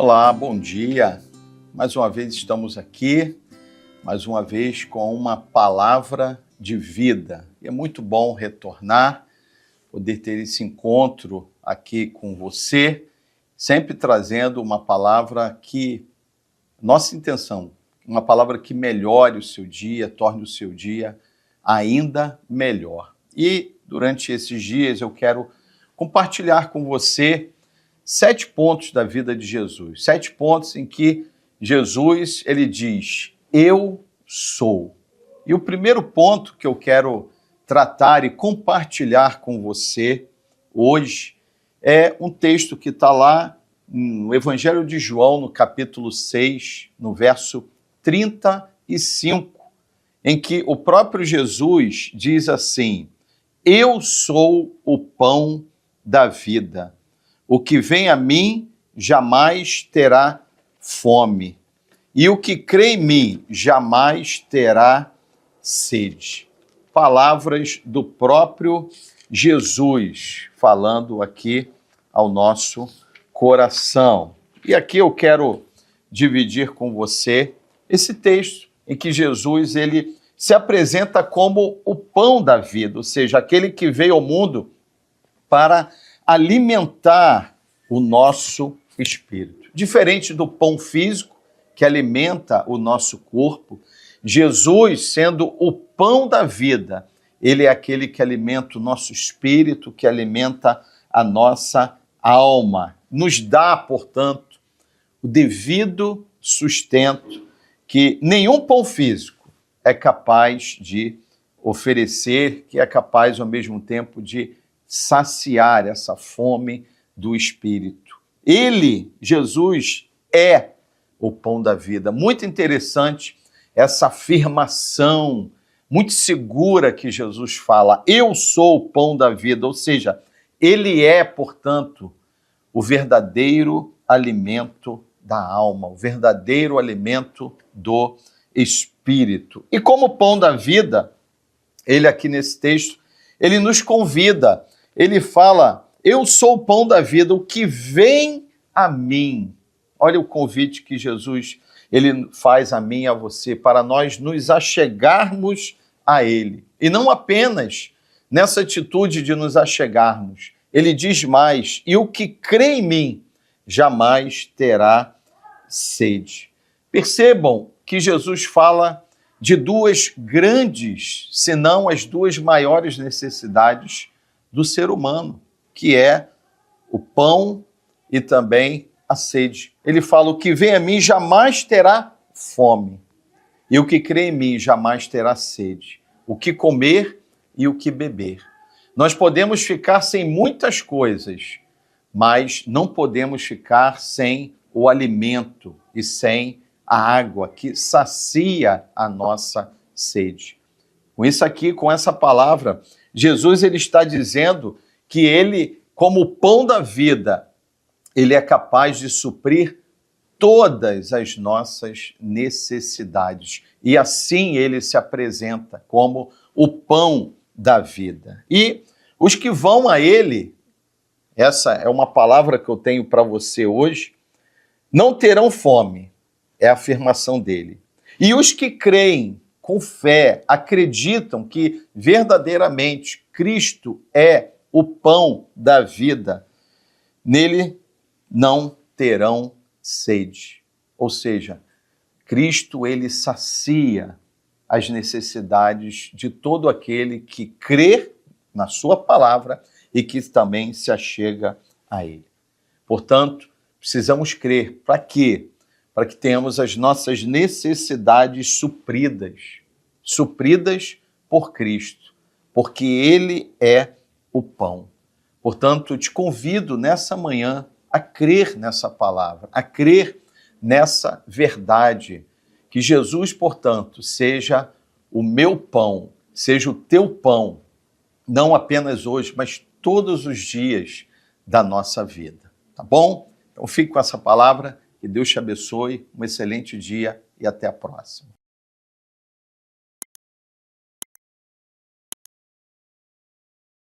Olá, bom dia. Mais uma vez estamos aqui, mais uma vez com uma palavra de vida. E é muito bom retornar, poder ter esse encontro aqui com você, sempre trazendo uma palavra que, nossa intenção, uma palavra que melhore o seu dia, torne o seu dia ainda melhor. E durante esses dias eu quero compartilhar com você 7 pontos da vida de Jesus, 7 pontos em que Jesus ele diz, eu sou. E o primeiro ponto que eu quero tratar e compartilhar com você hoje é um texto que está lá no Evangelho de João, no capítulo 6, no verso 35, em que o próprio Jesus diz assim, eu sou o pão da vida. O que vem a mim jamais terá fome, e o que crê em mim jamais terá sede. Palavras do próprio Jesus, falando aqui ao nosso coração. E aqui eu quero dividir com você esse texto em que Jesus ele se apresenta como o pão da vida, ou seja, aquele que veio ao mundo para alimentar o nosso espírito. Diferente do pão físico, que alimenta o nosso corpo, Jesus, sendo o pão da vida, ele é aquele que alimenta o nosso espírito, que alimenta a nossa alma. Nos dá, portanto, o devido sustento que nenhum pão físico é capaz de oferecer, que é capaz, ao mesmo tempo, de saciar essa fome do Espírito. Ele, Jesus, é o pão da vida. Muito interessante essa afirmação, muito segura que Jesus fala, eu sou o pão da vida, ou seja, ele é, portanto, o verdadeiro alimento da alma, o verdadeiro alimento do Espírito. E como pão da vida, ele aqui nesse texto, ele nos convida. Ele fala, eu sou o pão da vida, o que vem a mim. Olha o convite que Jesus ele faz a mim e a você, para nós nos achegarmos a ele. E não apenas nessa atitude de nos achegarmos. Ele diz mais, e o que crê em mim jamais terá sede. Percebam que Jesus fala de 2 grandes, se não as 2 maiores necessidades do ser humano, que é o pão e também a sede. Ele fala, o que vem a mim jamais terá fome, e o que crê em mim jamais terá sede. O que comer e o que beber. Nós podemos ficar sem muitas coisas, mas não podemos ficar sem o alimento e sem a água que sacia a nossa sede. Com isso aqui, com essa palavra, Jesus ele está dizendo que ele, como o pão da vida, ele é capaz de suprir todas as nossas necessidades. E assim ele se apresenta como o pão da vida. E os que vão a ele, essa é uma palavra que eu tenho para você hoje, não terão fome, é a afirmação dele. E os que creem, com fé, acreditam que verdadeiramente Cristo é o pão da vida, nele não terão sede. Ou seja, Cristo ele sacia as necessidades de todo aquele que crê na sua palavra e que também se achega a ele. Portanto, precisamos crer. Para quê? Para que tenhamos as nossas necessidades supridas por Cristo, porque ele é o pão. Portanto, te convido nessa manhã a crer nessa palavra, a crer nessa verdade, que Jesus, portanto, seja o meu pão, seja o teu pão, não apenas hoje, mas todos os dias da nossa vida, tá bom? Então fique com essa palavra, que Deus te abençoe, um excelente dia e até a próxima.